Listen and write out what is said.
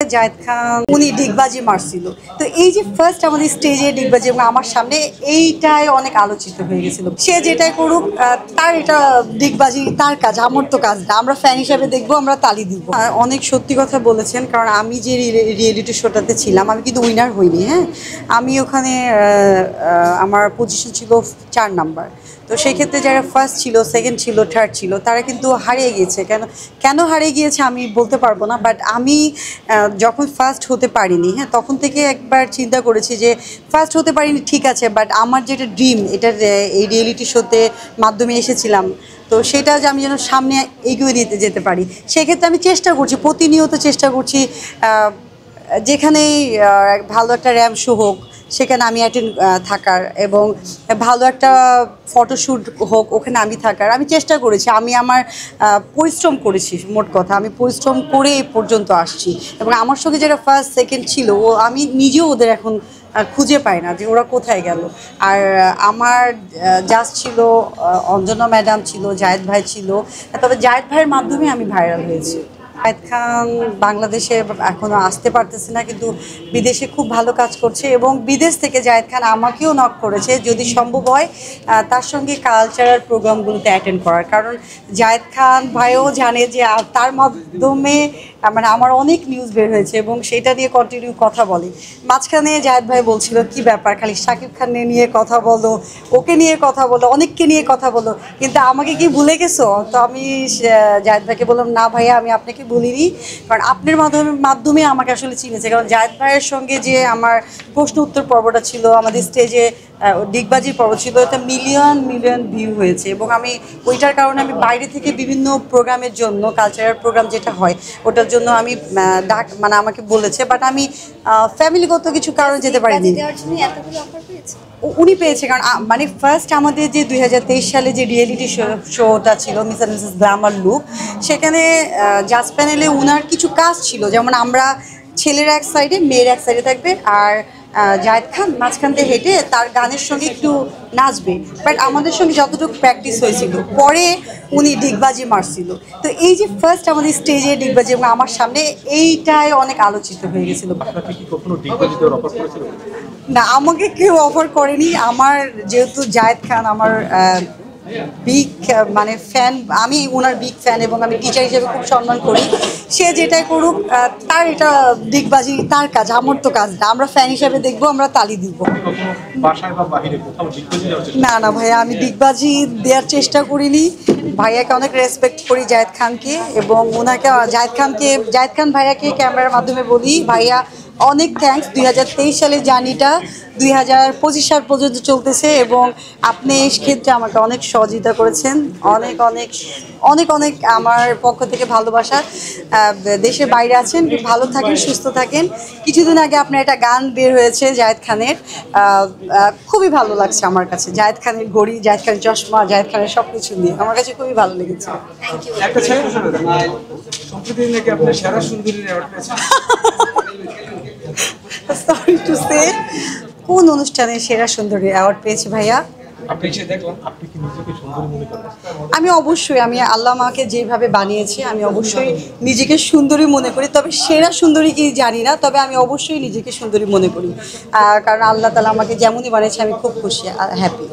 জায়েদ খান উনি ডিগবাজি মারছিল। তো এই যে ফার্স্ট আমাদের স্টেজে ডিগবাজি এবং আমার সামনে এইটাই অনেক আলোচিত হয়ে গেছিল। সে যেটাই করুক তার এটা ডিগবাজি তার কাজ, আমার তো কাজ না। আমরা ফ্যান হিসাবে দেখবো, আমরা তালি দিব। অনেক সত্যি কথা বলেছেন, কারণ আমি যে রিয়েলিটি শোটাতে ছিলাম আমি কিন্তু উইনার হইনি। হ্যাঁ, আমি ওখানে আমার পজিশন ছিল 4 নাম্বার। তো সেই ক্ষেত্রে যারা ফার্স্ট ছিল, সেকেন্ড ছিল, থার্ড ছিল, তারা কিন্তু হারিয়ে গিয়েছে। কেন হারিয়ে গিয়েছে আমি বলতে পারবো না, বাট আমি যখন ফার্স্ট হতে পারিনি, হ্যাঁ, তখন থেকে একবার চিন্তা করেছি যে ফার্স্ট হতে পারিনি ঠিক আছে, বাট আমার যেটা ড্রিম, এটা এই রিয়েলিটি শোতে মাধ্যমে এসেছিলাম, তো সেটা যে আমি যেন সামনে এগিয়ে নিতে যেতে পারি, সেক্ষেত্রে আমি চেষ্টা করছি, প্রতিনিয়ত চেষ্টা করছি। যেখানেই ভালো একটা র্যাম্প শো হোক সেখানে আমি অ্যাটেন্ড থাকার, এবং ভালো একটা ফটোশ্যুট হোক ওখানে আমি থাকার আমি চেষ্টা করেছি। আমি আমার পরিশ্রম করেছি, মোট কথা আমি পরিশ্রম করে এ পর্যন্ত আসছি, এবং আমার সঙ্গে যারা ফার্স্ট সেকেন্ড ছিল আমি নিজেও ওদের এখন খুঁজে পাই না যে ওরা কোথায় গেল। আর আমার জাস্ট ছিল অঞ্জনা ম্যাডাম ছিল, জায়েদ ভাই ছিল, তবে জায়েদ ভাইয়ের মাধ্যমে আমি ভাইরাল হয়েছি। জায়েদ খান বাংলাদেশে এখনও আসতে পারতেছে না, কিন্তু বিদেশে খুব ভালো কাজ করছে, এবং বিদেশ থেকে জায়েদ খান আমাকেও নক করেছে যদি সম্ভব হয় তার সঙ্গে কালচারাল প্রোগ্রামগুলোতে অ্যাটেন্ড করার। কারণ জায়েদ খান ভাইও জানে যে তার মাধ্যমে মানে আমার অনেক নিউজ বের হয়েছে, এবং সেটা নিয়ে কন্টিনিউ কথা বলে। মাঝখানে জায়েদ ভাই বলছিল কি ব্যাপার, খালি শাকিব খান নিয়ে কথা বলো, ওকে নিয়ে কথা বলো, অনেককে নিয়ে কথা বলো, কিন্তু আমাকে কি ভুলে গেছো? তো আমি জায়েদ ভাইকে বললাম, না ভাইয়া, আমি আপনাকে বলিনি, কারণ আপনার মাধ্যমে আমাকে আসলে চিনেছে। কারণ জায়েদ ভাইয়ের সঙ্গে যে আমার প্রশ্ন উত্তর পর্বটা ছিল, আমাদের স্টেজে ডিগবাজির পর্ব ছিল, এটা মিলিয়ন মিলিয়ন ভিউ হয়েছে, এবং আমি ওইটার কারণে আমি বাইরে থেকে বিভিন্ন প্রোগ্রামের জন্য, কালচারাল প্রোগ্রাম যেটা হয় ওটার জন্য আমি মানে আমাকে বলেছে, বাট আমি ফ্যামিলিগত কিছু কারণে যেতে পারিনি। উনি পেয়েছে, কারণ মানে ফার্স্ট আমাদের যে 2023 সালে যে রিয়েলিটি শোটা ছিল miss and Mrs Glamour look, সেখানে জাজ প্যানেলে উনার কিছু কাজ ছিল, যেমন আমরা ছেলেরা এক সাইডে, মেয়ের এক সাইডে থাকবে, আর জায়েদ খান মাঝখান থেকে হেঁটে তার গানের সঙ্গে একটু নাচবে। বাট আমাদের সঙ্গে যতটুকু প্র্যাকটিস হয়েছিল, পরে উনি ডিগবাজি মারছিল। তো এই যে ফার্স্ট আমাদের স্টেজে ডিগবাজি এবং আমার সামনে, এইটাই অনেক আলোচিত হয়ে গেছিলো। না, আমাকে কেউ অফার করেনি। আমার যেহেতু জায়েদ খান আমার বিগ মানে ফ্যান, আমি ওনার বিগ ফ্যান, এবং আমি টিচার হিসেবে খুব সম্মান করি। সে যেটাই করুক তার এটা ডিগবাজি তার কাজ, আমার তো কাজ না। আমরা ফ্যান হিসেবে দেখবো, আমরা তালি দিব। না না ভাইয়া, আমি ডিগবাজি দেওয়ার চেষ্টা করিনি। ভাইয়াকে অনেক রেসপেক্ট করি, জায়েদ খানকে, এবং ওনাকে জায়েদ খান ভাইয়াকে ক্যামেরার মাধ্যমে বলি, ভাইয়া অনেক থ্যাঙ্কস। 2023 সালের জার্নিটা 2025 সাল পর্যন্ত চলতেছে, এবং আপনি এই ক্ষেত্রে আমাকে অনেক সহযোগিতা করেছেন। অনেক অনেক অনেক অনেক আমার পক্ষ থেকে ভালোবাসা। দেশের বাইরে আছেন, ভালো থাকেন, সুস্থ থাকেন। কিছুদিন আগে আপনার একটা গান বের হয়েছে জায়েদ খানের, খুবই ভালো লাগছে আমার কাছে। জায়েদ খানের ঘড়ি, জায়েদ খানের চশমা, জায়েদ খানের সব কিছু নিয়ে আমার কাছে খুবই ভালো লেগেছে। সরি টু সে, কোন অনুষ্ঠানে সেরা সুন্দরী অ্যাওয়ার্ড পেয়েছে ভাইয়া? আমি অবশ্যই, আমি আল্লাহ আমাকে যেভাবে বানিয়েছে আমি অবশ্যই নিজেকে সুন্দরী মনে করি, তবে সেরা সুন্দরী কি জানি না, তবে আমি অবশ্যই নিজেকে সুন্দরী মনে করি, কারণ আল্লাহ তাআলা আমাকে যেমনই বানিয়েছে আমি খুব খুশি, হ্যাপি।